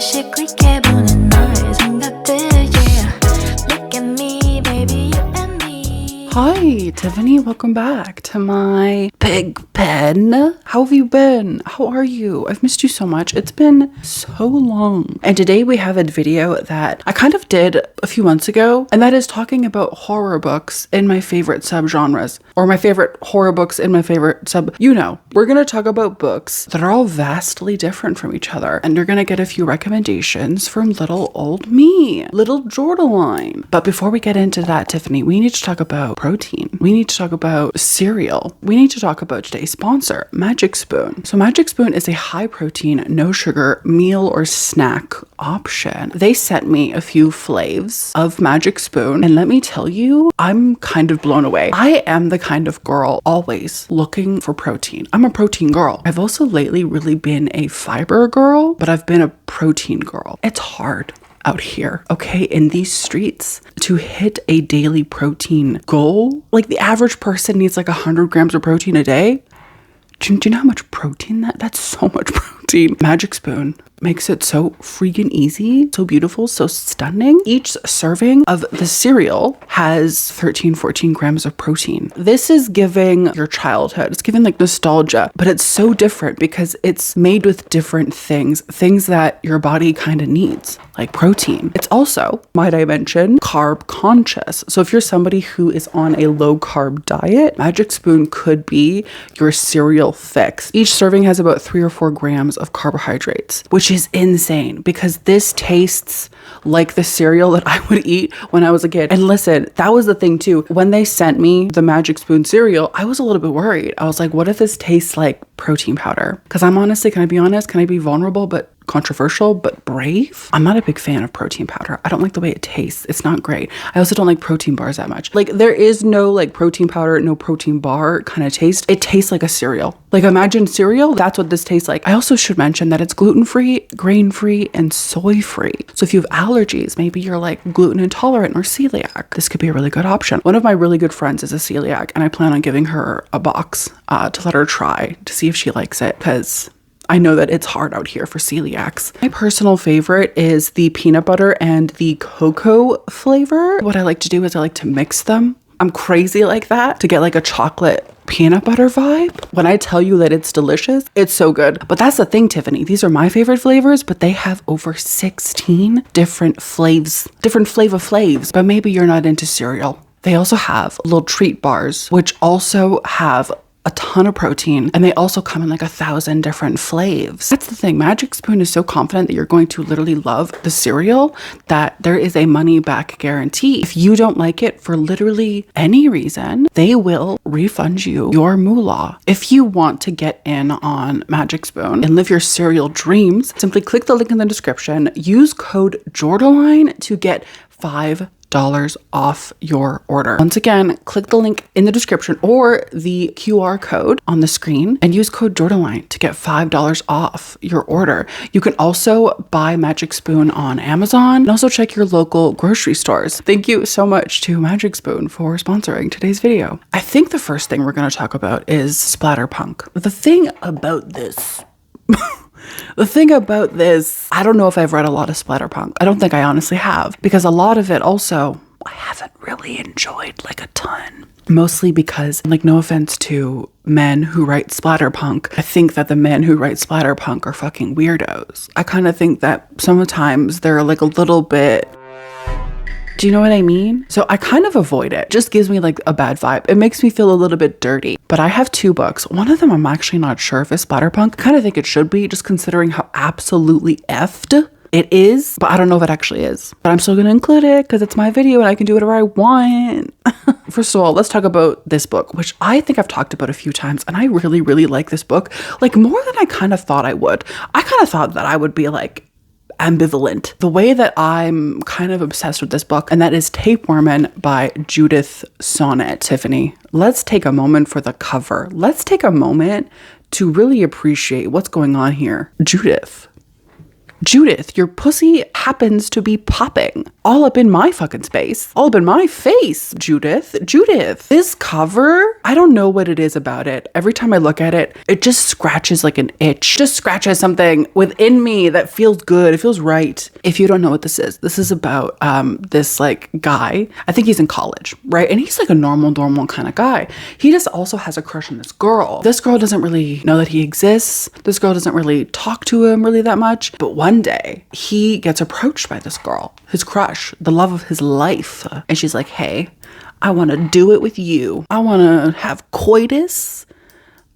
번씩 click해보는 너의 생각들 yeah. Look at me baby you and me. Hi Tiffany, welcome back to my big pen. How have you been? How are you? I've missed you so much. It's been so long. And today we have a video that I kind of did a few months ago, and that is talking about horror books in my favorite subgenres, or my favorite horror books in my favorite we're going to talk about books that are all vastly different from each other, and you're going to get a few recommendations from little old me, little Jordaline. But before we get into that, Tiffany, we need to talk about protein. We need to talk about cereal. We need to talk about today's sponsor, Magic Spoon. So Magic Spoon is a high protein, no sugar meal or snack option. They sent me a few flavs of Magic Spoon, and let me tell you, I'm kind of blown away. I am the kind of girl always looking for protein. I'm a protein girl. I've also lately really been a fiber girl, but I've been a protein girl. It's hard out here, okay, in these streets to hit a daily protein goal. Like the average person needs like 100 grams of protein a day. Do you know how much protein that's so much protein. Magic Spoon makes it so freaking easy, so beautiful, so stunning. Each serving of the cereal has 14 grams of protein. This is giving your childhood, it's giving like nostalgia, but it's so different because it's made with different things that your body kind of needs, like protein. It's also, might I mention, carb conscious. So if you're somebody who is on a low carb diet, Magic Spoon could be your cereal fix. Each serving has about 3 or 4 grams of carbohydrates, which is insane because this tastes like the cereal that I would eat when I was a kid. And listen, that was the thing too. When they sent me the Magic Spoon cereal, I was a little bit worried. I was like, what if this tastes like protein powder? Because I'm honestly, can I be honest? Can I be vulnerable but controversial but brave? I'm not a big fan of protein powder. I don't like the way it tastes. It's not great. I also don't like protein bars that much. Like there is no like protein powder, no protein bar kind of taste. It tastes like a cereal. Like imagine cereal, that's what this tastes like. I also should mention that it's gluten-free, grain-free, and soy-free. So if you have allergies, maybe you're like gluten intolerant or celiac, this could be a really good option. One of my really good friends is a celiac, and I plan on giving her a box to let her try to see if she likes it, because I know that it's hard out here for celiacs. My personal favorite is the peanut butter and the cocoa flavor. What I like to do is I like to mix them. I'm crazy like that to get like a chocolate peanut butter vibe. When I tell you that it's delicious, it's so good. But that's the thing, Tiffany. These are my favorite flavors, but they have over 16 different flavors, different flavors. But maybe you're not into cereal. They also have little treat bars, which also have a ton of protein, and they also come in like 1,000 different flavors. That's the thing. Magic Spoon is so confident that you're going to literally love the cereal that there is a money back guarantee. If you don't like it for literally any reason, they will refund you your moolah. If you want to get in on Magic Spoon and live your cereal dreams, simply click the link in the description, use code Jordaline to get $5 off your order. Once again, click the link in the description or the QR code on the screen and use code Jordaline to get $5 off your order. You can also buy Magic Spoon on Amazon and also check your local grocery stores. Thank you so much to Magic Spoon for sponsoring today's video. I think the first thing we're going to talk about is Splatterpunk. The thing about this I don't know if I've read a lot of Splatterpunk. I don't think I honestly have, because a lot of it also I haven't really enjoyed like a ton. Mostly because, like, no offense to men who write Splatterpunk, I think that the men who write Splatterpunk are fucking weirdos. I kind of think that sometimes they're like a little bit... Do you know what I mean? So I kind of avoid it. Just gives me like a bad vibe. It makes me feel a little bit dirty. But I have 2 books. One of them I'm actually not sure if it's Splatterpunk. I kind of think it should be, just considering how absolutely effed it is. But I don't know if it actually is. But I'm still going to include it because it's my video and I can do whatever I want. First of all, let's talk about this book, which I think I've talked about a few times. And I really, really like this book. Like more than I kind of thought I would. I kind of thought that I would be like ambivalent. The way that I'm kind of obsessed with this book, and that is Tapeworm by Judith Sonnet. Tiffany, let's take a moment for the cover. Let's take a moment to really appreciate what's going on here. Judith, your pussy happens to be popping. all up in my fucking space, all up in my face, Judith. This cover, I don't know what it is about it. Every time I look at it, it just scratches like an itch, just scratches something within me that feels good. It feels right. If you don't know what this is about this like guy. I think he's in college, right? And he's like a normal kind of guy. He just also has a crush on this girl. This girl doesn't really know that he exists. This girl doesn't really talk to him really that much. But one day he gets approached by this girl, his crush, the love of his life. And she's like, hey, I want to do it with you. I want to have coitus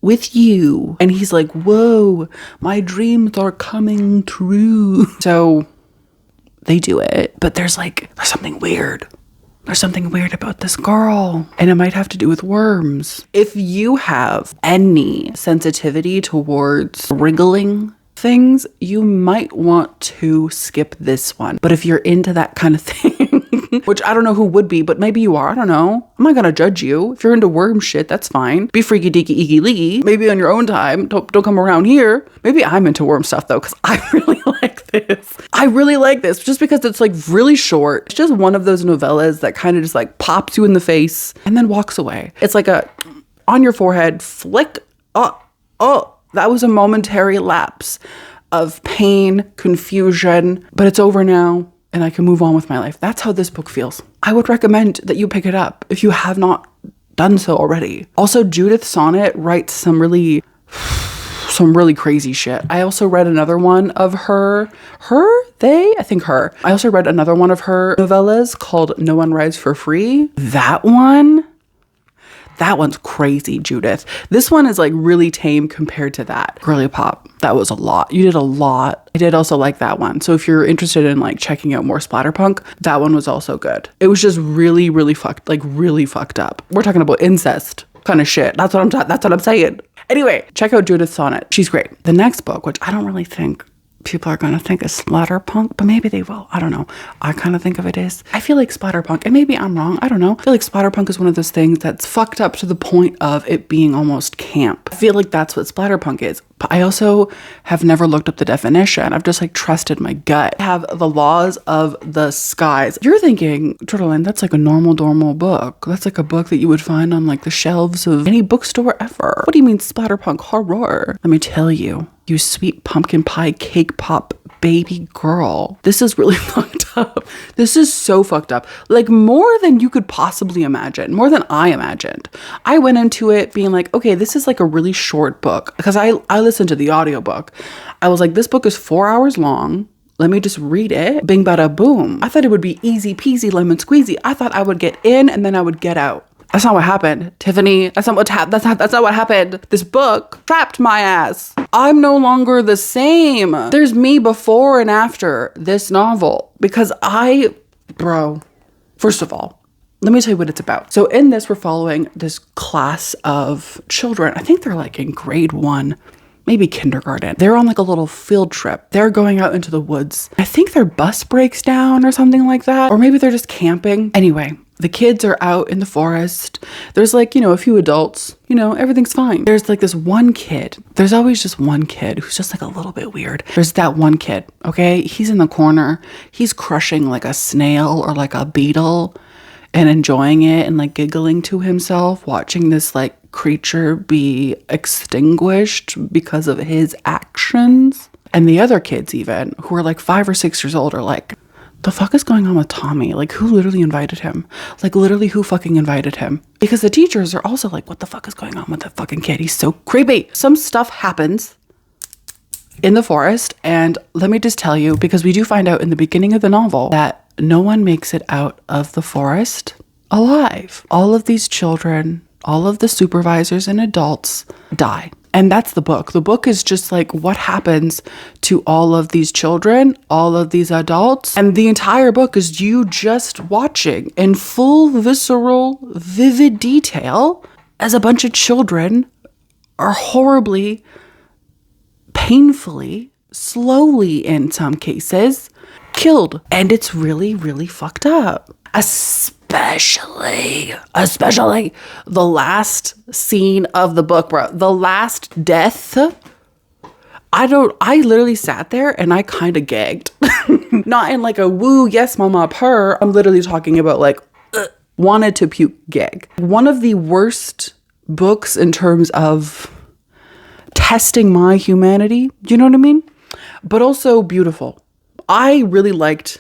with you. And he's like, whoa, my dreams are coming true. So they do it. But there's something weird. There's something weird about this girl, and it might have to do with worms. If you have any sensitivity towards wriggling things, you might want to skip this one. But if you're into that kind of thing, which I don't know who would be, but maybe you are, I don't know. I'm not gonna judge you. If you're into worm shit, that's fine. Be freaky deaky eeky leaky. Maybe on your own time. Don't come around here. Maybe I'm into worm stuff though, because I really like this. I really like this just because it's like really short. It's just one of those novellas that kind of just like pops you in the face and then walks away. It's like a on your forehead flick. Oh, that was a momentary lapse of pain, confusion, but it's over now and I can move on with my life. That's how this book feels. I would recommend that you pick it up if you have not done so already. Also, Judith Sonnet writes some really crazy shit. I also read another one of her. I also read another one of her novellas called No One Rides for Free. That one's crazy, Judith. This one is like really tame compared to that. Girly Pop, that was a lot. You did a lot. I did also like that one. So if you're interested in like checking out more Splatterpunk, that one was also good. It was just really fucked up. We're talking about incest kind of shit. That's what I'm saying. Anyway, check out Judith Sonnet. She's great. The next book, which I don't really think people are going to think is Splatterpunk, but maybe they will. I don't know. I kind of think of it as, I feel like Splatterpunk, and maybe I'm wrong, I don't know. I feel like Splatterpunk is one of those things that's fucked up to the point of it being almost camp. I feel like that's what Splatterpunk is. But I also have never looked up the definition. I've just like trusted my gut. I have the laws of the skies. You're thinking, Turtlein, that's like a normal book. That's like a book that you would find on like the shelves of any bookstore ever. What do you mean Splatterpunk horror? Let me tell you, you sweet pumpkin pie cake pop baby girl. This is really fucked up. This is so fucked up. Like more than you could possibly imagine. More than I imagined. I went into it being like, okay, this is like a really short book. Because I listened to the audiobook. I was like, this book is 4 hours long. Let me just read it. Bing, bada, boom. I thought it would be easy peasy lemon squeezy. I thought I would get in and then I would get out. That's not what happened, Tiffany. That's not what happened. This book trapped my ass. I'm no longer the same. There's me before and after this novel because first of all, let me tell you what it's about. So in this, we're following this class of children. I think they're like in grade 1, maybe kindergarten. They're on like a little field trip. They're going out into the woods. I think their bus breaks down or something like that. Or maybe they're just camping. Anyway, the kids are out in the forest. There's like, a few adults, everything's fine. There's like this one kid. There's always just one kid who's just like a little bit weird. There's that one kid, okay? He's in the corner. He's crushing like a snail or like a beetle and enjoying it and like giggling to himself, watching this like creature be extinguished because of his actions. And the other kids even, who are like 5 or 6 years old, are like, the fuck is going on with Tommy? Like, who literally invited him? Like, literally, who fucking invited him? Because the teachers are also like, what the fuck is going on with that fucking kid? He's so creepy. Some stuff happens in the forest. And let me just tell you, because we do find out in the beginning of the novel that no one makes it out of the forest alive. All of these children, all of the supervisors and adults die. And that's the book. The book is just like what happens to all of these children, all of these adults. And the entire book is you just watching in full, visceral, vivid detail as a bunch of children are horribly, painfully, slowly in some cases, killed. And it's really, really fucked up. Especially the last scene of the book, bro. The last death. I literally sat there and I kind of gagged. Not in like a woo, yes, mama, purr. I'm literally talking about like wanted to puke gag. One of the worst books in terms of testing my humanity. Do you know what I mean? But also beautiful. I really liked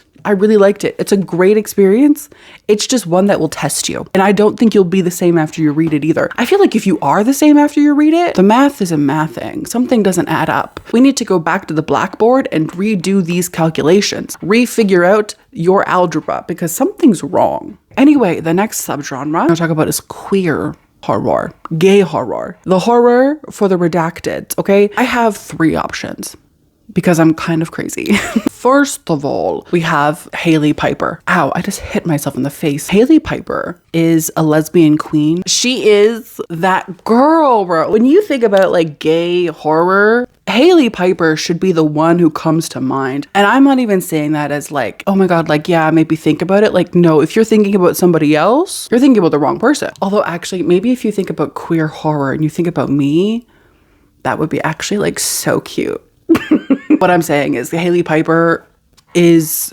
it. It's a great experience. It's just one that will test you. And I don't think you'll be the same after you read it either. I feel like if you are the same after you read it, the math is a mathing. Something doesn't add up. We need to go back to the blackboard and redo these calculations. Refigure out your algebra because something's wrong. Anyway, the next subgenre I'm going to talk about is queer horror, gay horror, the horror for the redacted. Okay, I have 3 options because I'm kind of crazy. First of all, we have Hailey Piper. Ow, I just hit myself in the face. Hailey Piper is a lesbian queen. She is that girl, bro. When you think about like gay horror, Hailey Piper should be the one who comes to mind. And I'm not even saying that as like, oh my God, like, yeah, maybe think about it. Like, no, if you're thinking about somebody else, you're thinking about the wrong person. Although actually, maybe if you think about queer horror and you think about me, that would be actually like so cute. What I'm saying is Hailey Piper is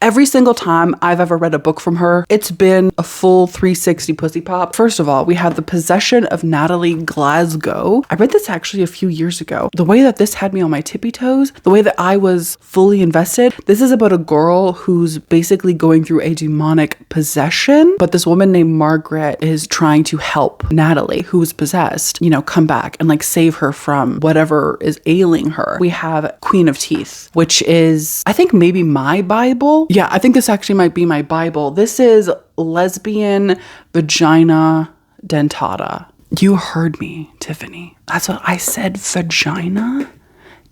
every single time I've ever read a book from her, it's been a full 360 pussy pop. First of all, we have The Possession of Natalie Glasgow. I read this actually a few years ago. The way that this had me on my tippy toes, the way that I was fully invested. This is about a girl who's basically going through a demonic possession, but this woman named Margaret is trying to help Natalie, who is possessed, you know, come back and like save her from whatever is ailing her. We have Queen of Teeth, which is, I think maybe my Bible. Yeah, I think this actually might be my Bible. This is lesbian vagina dentata. You heard me, Tiffany. That's what I said, vagina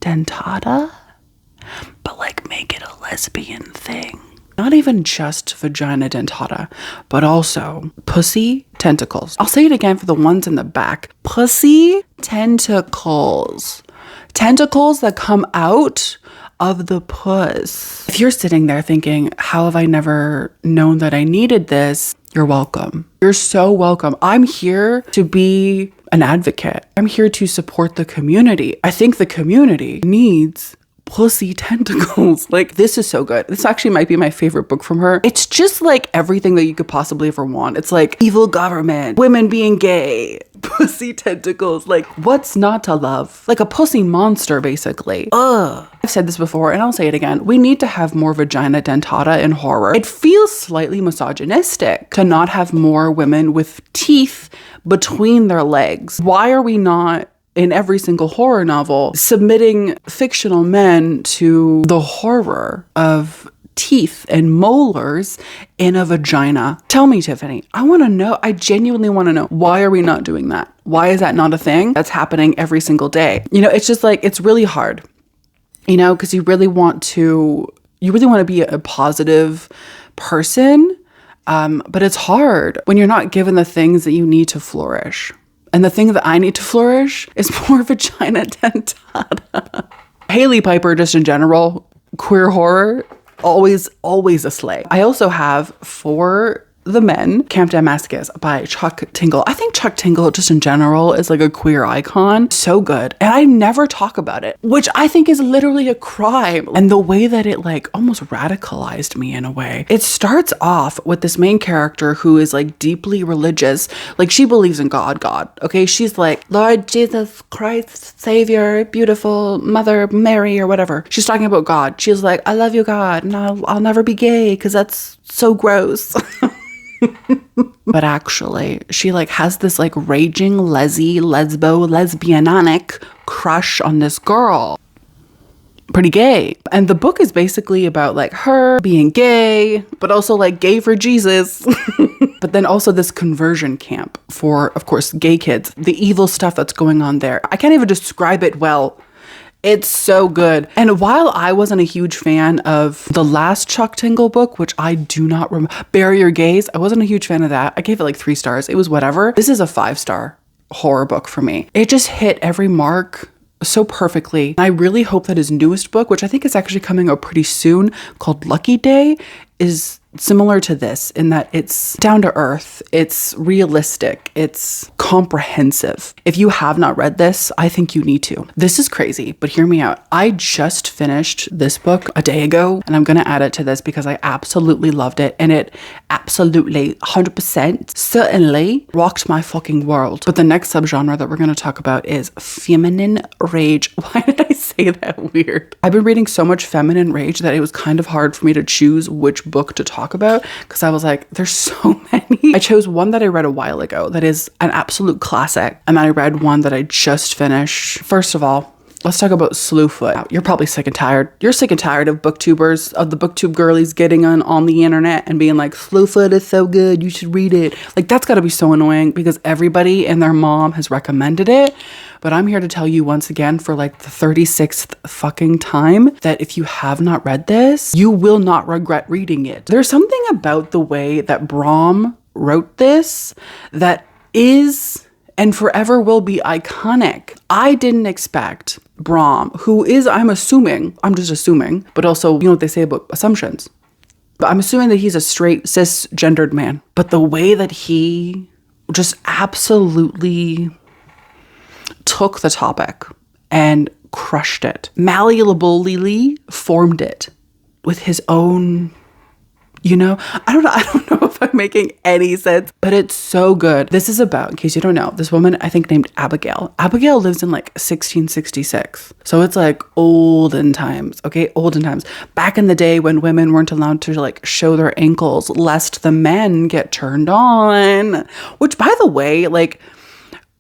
dentata. But like make it a lesbian thing. Not even just vagina dentata, but also pussy tentacles. I'll say it again for the ones in the back. Pussy tentacles. Tentacles that come out of the puss. If you're sitting there thinking, how have I never known that I needed this? You're welcome. You're so welcome. I'm here to be an advocate. I'm here to support the community. I think the community needs pussy tentacles. Like, this is so good. This actually might be my favorite book from her. It's just like everything that you could possibly ever want. It's like evil government, women being gay, pussy tentacles. Like, what's not to love? Like a pussy monster, basically. Ugh. I've said this before and I'll say it again. We need to have more vagina dentata in horror. It feels slightly misogynistic to not have more women with teeth between their legs. Why are we not, in every single horror novel, submitting fictional men to the horror of teeth and molars in a vagina? Tell me, Tiffany. I want to know. I genuinely want to know. Why are we not doing that? Why is that not a thing that's happening every single day? You know, it's just like, it's really hard, you know, because you really want to be a positive person. But it's hard when you're not given the things that you need to flourish. And the thing that I need to flourish is more vagina dentata. Hailey Piper, just in general, queer horror, always a slay. I also have For the Men, Camp Damascus by Chuck Tingle. I think Chuck Tingle, just in general, is like a queer icon. So good. And I never talk about it, which I think is literally a crime. And the way that it like almost radicalized me in a way. It starts off with this main character who is like deeply religious. Like, she believes in God. Okay, she's like, Lord Jesus Christ, Savior, beautiful Mother Mary, or whatever. She's talking about God. She's like, I love you, God, and I'll never be gay because that's so gross. But actually, she like has this like raging lesbianic crush on this girl. Pretty gay. And the book is basically about like her being gay, but also like gay for Jesus. But then also this conversion camp for, of course, gay kids. The evil stuff that's going on there. I can't even describe it well. It's so good. And while I wasn't a huge fan of the last Chuck Tingle book, which I do not remember, Bury Your Gaze, I wasn't a huge fan of that. I gave it like 3 stars. It was whatever. This is a 5-star horror book for me. It just hit every mark so perfectly. I really hope that his newest book, which I think is actually coming out pretty soon, called Lucky Day, is similar to this in that it's down to earth, it's realistic, it's comprehensive. If you have not read this, I think you need to. This is crazy, but hear me out. I just finished this book a day ago, and I'm going to add it to this because I absolutely loved it, and it absolutely 100% certainly rocked my fucking world. But the next subgenre that we're going to talk about is feminine rage. Why did I say that weird? I've been reading so much feminine rage that it was kind of hard for me to choose which book to talk about because I was like, there's so many. I chose one that I read a while ago that is an absolute classic, and then I read one that I just finished. First of all, let's talk about Slewfoot. You're probably sick and tired. You're sick and tired of booktubers, of the booktube girlies getting on the internet and being like, Slewfoot is so good, you should read it. Like, that's got to be so annoying because everybody and their mom has recommended it. But I'm here to tell you once again for like the 36th fucking time that if you have not read this, you will not regret reading it. There's something about the way that Brom wrote this that is and forever will be iconic. I didn't expect Brom, who is, I'm just assuming, but also, you know what they say about assumptions. But I'm assuming that he's a straight, cisgendered man. But the way that he just absolutely took the topic and crushed it, malleably formed it with his own, you know, I don't know if I'm making any sense, but it's so good. This is about, in case you don't know, this woman, I think named Abigail. Abigail lives in like 1666. So it's like olden times, okay? Olden times. Back in the day when women weren't allowed to like show their ankles lest the men get turned on. Which, by the way, like,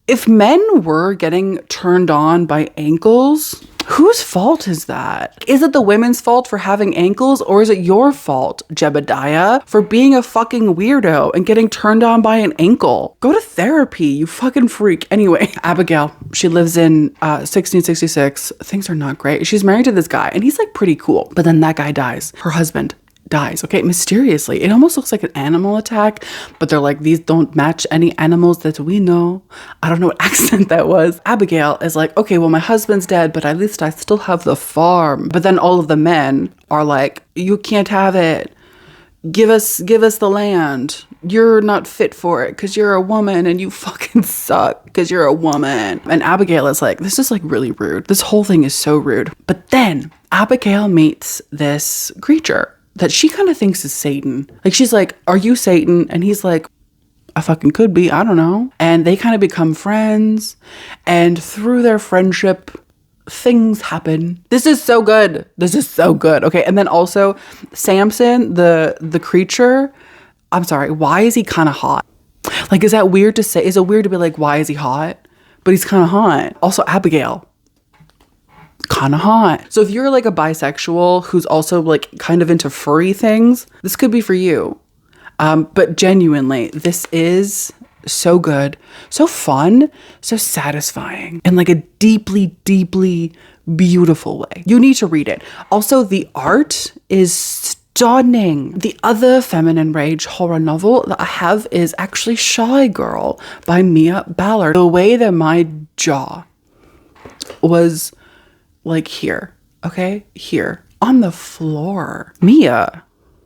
if men were getting turned on by ankles, whose fault is that? Is it the women's fault for having ankles, or is it your fault, Jebediah, for being a fucking weirdo and getting turned on by an ankle? Go to therapy, you fucking freak. Anyway, Abigail, she lives in 1666. Things are not great. She's married to this guy, and he's like pretty cool. But then that guy dies. Her husband dies, okay, mysteriously. It almost looks like an animal attack, but they're like, these don't match any animals that we know. I don't know what accent that was. Abigail is like, okay, well, my husband's dead, but at least I still have the farm. But then all of the men are like, you can't have it. Give us the land. You're not fit for it because you're a woman, and you fucking suck because you're a woman. And Abigail is like, this is like really rude. This whole thing is so rude. But then Abigail meets this creature that she kind of thinks is Satan. Like, she's like, are you Satan? And he's like, I fucking could be, I don't know. And they kind of become friends. And through their friendship, things happen. This is so good. This is so good. Okay. And then also Samson, the creature, I'm sorry, why is he kind of hot? Like, is that weird to say? Is it weird to be like, why is he hot? But he's kind of hot. Also, Abigail, kind of hot. So if you're like a bisexual who's also like kind of into furry things, this could be for you. But genuinely, this is so good, so fun, so satisfying, in like a deeply, deeply beautiful way. You need to read it. Also, the art is stunning. The other feminine rage horror novel that I have is actually Shy Girl by Mia Ballard. The way that my jaw was like here, okay? Here, on the floor. Mia,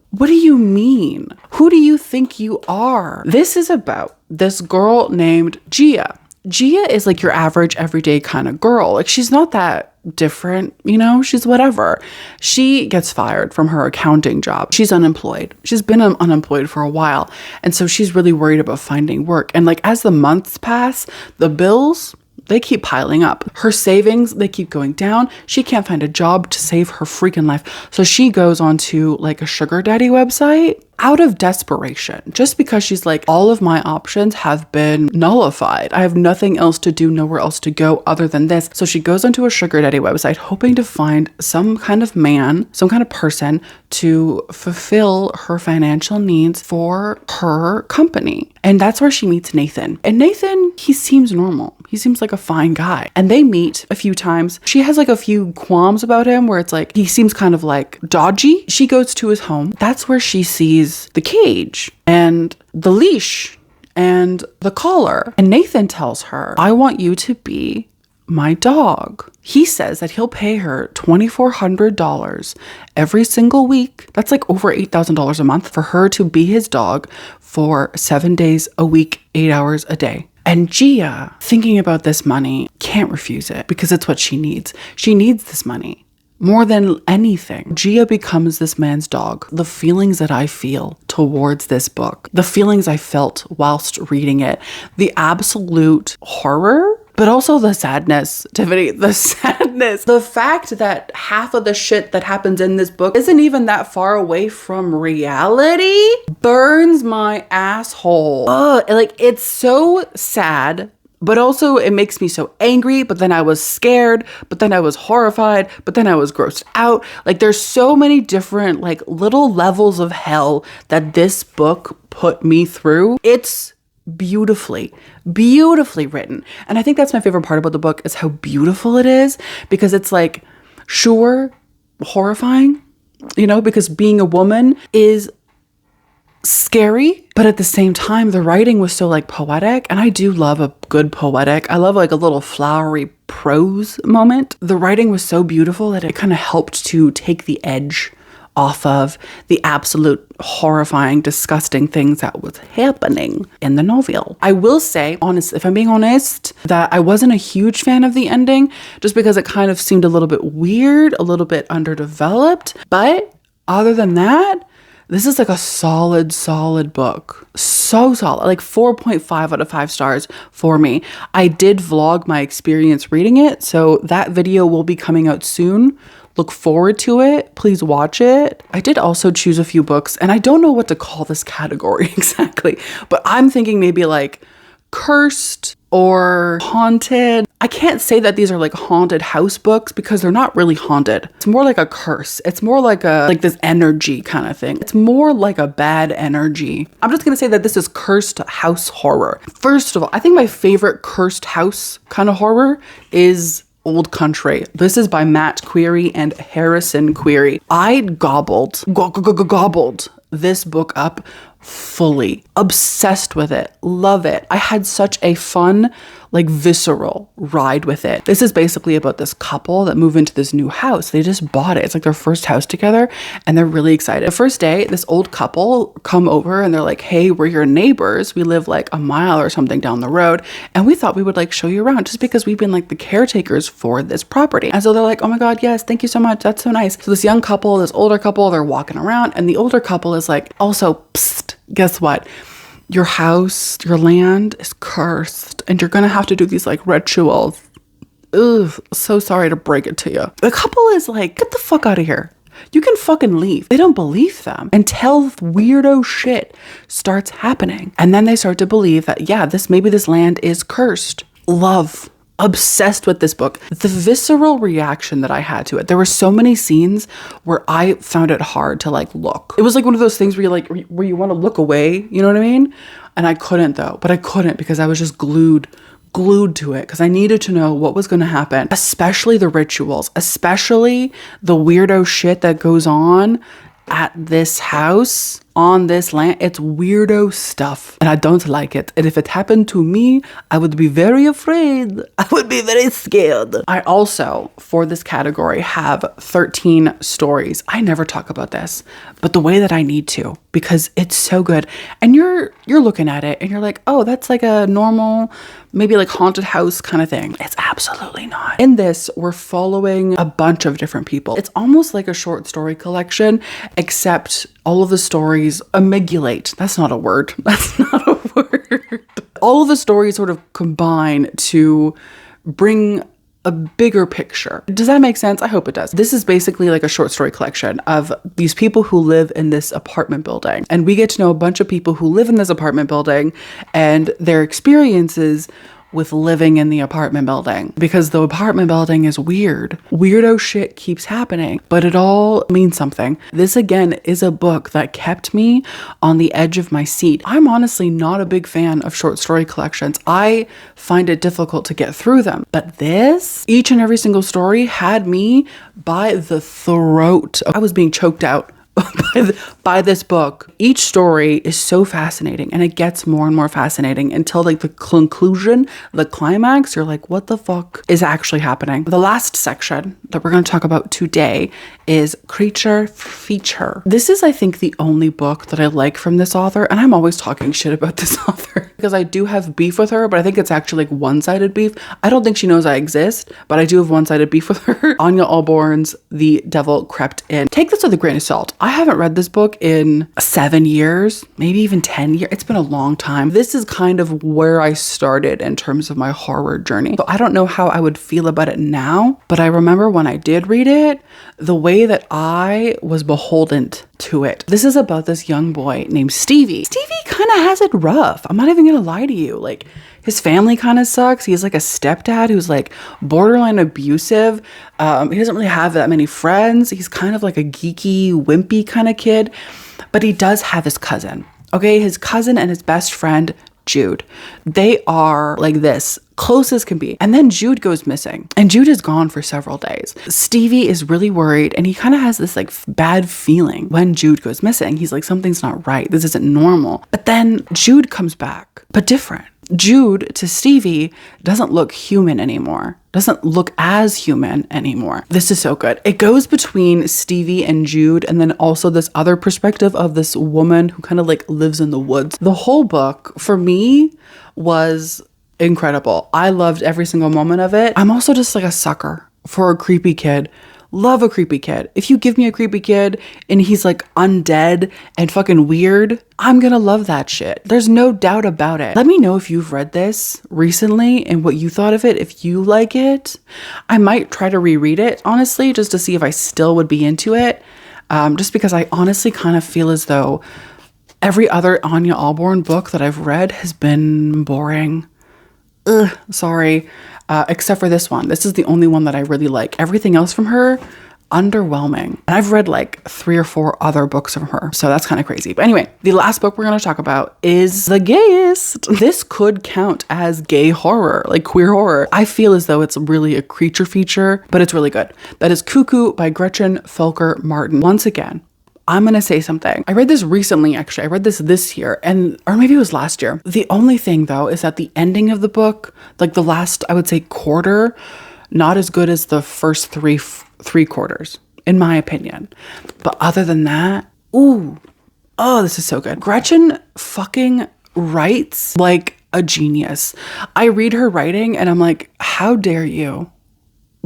what do you mean? Who do you think you are? This is about this girl named Gia. Gia is like your average everyday kind of girl. Like, she's not that different, you know, she's whatever. She gets fired from her accounting job. She's unemployed. She's been unemployed for a while. And so she's really worried about finding work. And like, as the months pass, the bills, they keep piling up. Her savings, they keep going down. She can't find a job to save her freaking life. So she goes onto like a sugar daddy website out of desperation, just because she's like, all of my options have been nullified. I have nothing else to do, nowhere else to go other than this. So she goes onto a sugar daddy website hoping to find some kind of man, some kind of person to fulfill her financial needs for her company. And that's where she meets Nathan. And Nathan, he seems normal. He seems like a fine guy. And they meet a few times. She has like a few qualms about him where it's like, he seems kind of like dodgy. She goes to his home. That's where she sees the cage and the leash and the collar. And Nathan tells her, I want you to be my dog. He says that he'll pay her $2,400 every single week. That's like over $8,000 a month for her to be his dog for 7 days a week, 8 hours a day. And Gia, thinking about this money, can't refuse it because it's what she needs. She needs this money more than anything. Gia becomes this man's dog. The feelings that I feel towards this book, the feelings I felt whilst reading it, the absolute horror, but also the sadness, Tiffany, the sadness. The fact that half of the shit that happens in this book isn't even that far away from reality burns my asshole. Ugh, like, it's so sad. But also it makes me so angry, but then I was scared, but then I was horrified, but then I was grossed out. Like, there's so many different like little levels of hell that this book put me through. It's beautifully written. And I think that's my favorite part about the book is how beautiful it is, because it's like, sure, horrifying, you know, because being a woman is scary, but at the same time the writing was so like poetic, and I do love a good poetic. I love like a little flowery prose moment. The writing was so beautiful that it kind of helped to take the edge off of the absolute horrifying, disgusting things that was happening in the novel. I will say, honest, if I'm being honest, that I wasn't a huge fan of the ending just because it kind of seemed a little bit weird, a little bit underdeveloped. But other than that, this is like a solid book. So solid, like 4.5 out of 5 stars for me. I did vlog my experience reading it, so that video will be coming out soon. Look forward to it. Please watch it. I did also choose a few books, and I don't know what to call this category exactly, but I'm thinking maybe like cursed or haunted. I can't say that these are like haunted house books because they're not really haunted. It's more like a curse. It's more like this energy kind of thing. It's more like a bad energy. I'm just gonna say that this is cursed house horror. First of all, I think my favorite cursed house kind of horror is Old Country. This is by Matt Query and Harrison Query. I gobbled this book up fully. Obsessed with it. Love it. I had such a fun, like visceral ride with it. This is basically about this couple that move into this new house. They just bought it. It's like their first house together and they're really excited. The first day, this old couple come over and they're like, hey, we're your neighbors. We live like a mile or something down the road. And we thought we would like show you around just because we've been like the caretakers for this property. And so they're like, oh my God, yes, thank you so much. That's so nice. So this young couple, this older couple, they're walking around and the older couple is like, also, psst, guess what? Your house, your land is cursed and you're gonna have to do these like rituals. Ugh, so sorry to break it to you. The couple is like, get the fuck out of here. You can fucking leave. They don't believe them until weirdo shit starts happening. And then they start to believe that, yeah, maybe this land is cursed. Love. Obsessed with this book. The visceral reaction that I had to it. There were so many scenes where I found it hard to like look. It was like one of those things where you want to look away, you know what I mean? And I couldn't though, but I couldn't because I was just glued to it because I needed to know what was going to happen, especially the rituals, especially the weirdo shit that goes on at this house on this land. It's weirdo stuff and I don't like it. And if it happened to me, I would be very afraid. I would be very scared. I also, for this category, have 13 stories. I never talk about this, but the way that I need to, because it's so good. And you're looking at it and you're like, oh, that's like a normal, maybe like haunted house kind of thing. It's absolutely not. In this, we're following a bunch of different people. It's almost like a short story collection, except all of the stories amygdulate. That's not a word. That's not a word. All of the stories sort of combine to bring a bigger picture. Does that make sense? I hope it does. This is basically like a short story collection of these people who live in this apartment building. And we get to know a bunch of people who live in this apartment building and their experiences with living in the apartment building, because the apartment building is weird. Weirdo shit keeps happening, but it all means something. This again is a book that kept me on the edge of my seat. I'm honestly not a big fan of short story collections. I find it difficult to get through them, but this, each and every single story had me by the throat. I was being choked out by by this book. Each story is so fascinating, and it gets more and more fascinating until like the conclusion, the climax. You're like, what the fuck is actually happening? The last section that we're going to talk about today is Creature Feature. This is, I think, the only book that I like from this author, and I'm always talking shit about this author because I do have beef with her, but I think it's actually like one-sided beef. I don't think she knows I exist, but I do have one-sided beef with her. Anya Allborn's The Devil Crept In. Take this with a grain of salt. I haven't read this book in 7 years, maybe even 10 years. It's been a long time. This is kind of where I started in terms of my horror journey. So I don't know how I would feel about it now, but I remember when I did read it, the way that I was beholden to it. This is about this young boy named Stevie. Stevie kind of has it rough. I'm not even gonna lie to you. Like, his family kind of sucks. He's like a stepdad who's like borderline abusive. He doesn't really have that many friends. He's kind of like a geeky, wimpy kind of kid, but he does have his cousin. Okay, his cousin and his best friend, Jude. They are like this, close as can be. And then Jude goes missing, and Jude is gone for several days. Stevie is really worried, and he kind of has this like bad feeling when Jude goes missing. He's like, something's not right. This isn't normal. But then Jude comes back, but different. Jude to Stevie doesn't look human anymore. Doesn't look as human anymore. This is so good. It goes between Stevie and Jude, and then also this other perspective of this woman who kind of like lives in the woods. The whole book for me was incredible. I loved every single moment of it. I'm also just like a sucker for a creepy kid. Love a creepy kid. If you give me a creepy kid and he's like undead and fucking weird, I'm gonna love that shit. There's no doubt about it. Let me know if you've read this recently and what you thought of it, if you like it. I might try to reread it, honestly, just to see if I still would be into it. Just because I honestly kind of feel as though every other Anya Allborn book that I've read has been boring. Sorry. Except for this one. This is the only one that I really like. Everything else from her, underwhelming. And I've read like 3 or 4 other books from her. So that's kind of crazy. But anyway, the last book we're going to talk about is the gayest. This could count as gay horror, like queer horror. I feel as though it's really a creature feature, but it's really good. That is Cuckoo by Gretchen Felker Martin. Once again, I'm going to say something. I read this recently, actually. I read this year, or maybe it was last year. The only thing, though, is that the ending of the book, like the last, I would say, quarter, not as good as the first three quarters, in my opinion. But other than that, this is so good. Gretchen fucking writes like a genius. I read her writing, and I'm like, how dare you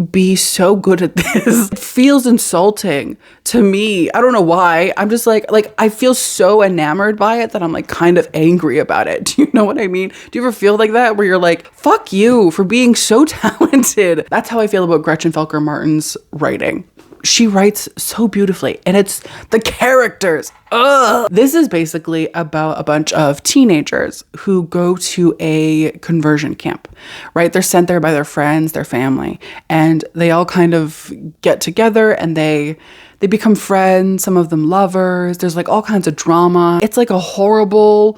be so good at this? It feels insulting to me. I don't know why. I'm just like I feel so enamored by it that I'm like kind of angry about it. Do you know what I mean? Do you ever feel like that, where you're like, fuck you for being so talented? That's how I feel about Gretchen Felker Martin's writing. She writes so beautifully, and it's the characters. This is basically about a bunch of teenagers who go to a conversion camp, right? They're sent there by their friends, their family, and they all kind of get together and they become friends, some of them lovers. There's like all kinds of drama. It's like a horrible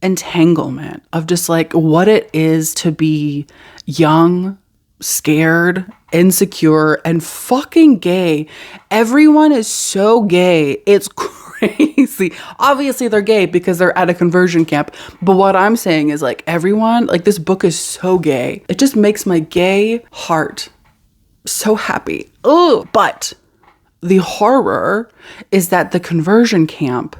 entanglement of just like what it is to be young, scared, insecure, and fucking gay. Everyone is so gay. It's crazy. Obviously they're gay because they're at a conversion camp. But what I'm saying is like everyone, like this book is so gay. It just makes my gay heart so happy. But the horror is that the conversion camp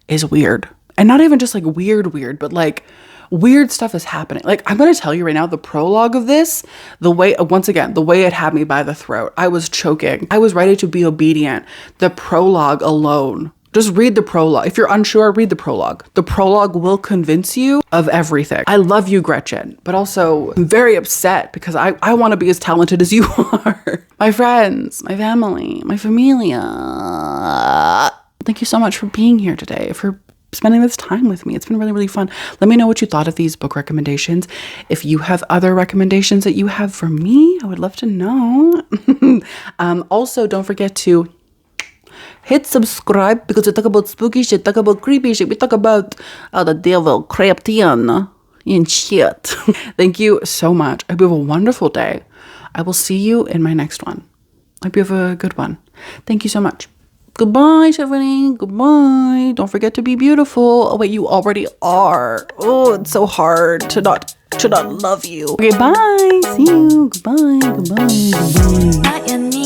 is weird. And not even just like weird, but like weird stuff is happening. Like, I'm going to tell you right now, the prologue of this, the way it had me by the throat, I was choking. I was ready to be obedient. The prologue alone, just read the prologue. If you're unsure, read the prologue. The prologue will convince you of everything. I love you, Gretchen, but also I'm very upset because I want to be as talented as you are. My friends, my family, my familia. Thank you so much for being here today, for spending this time with me. It's been really, really fun. Let me know what you thought of these book recommendations. If you have other recommendations that you have for me, I would love to know. Also, don't forget to hit subscribe because we talk about spooky shit, talk about creepy shit. We talk about the devil crept in and shit. Thank you so much. I hope you have a wonderful day. I will see you in my next one. I hope you have a good one. Thank you so much. Goodbye, Tiffany. Goodbye. Don't forget to be beautiful. Oh wait, you already are. Oh, it's so hard to not love you. Okay, bye. See you. Goodbye. Goodbye. Goodbye.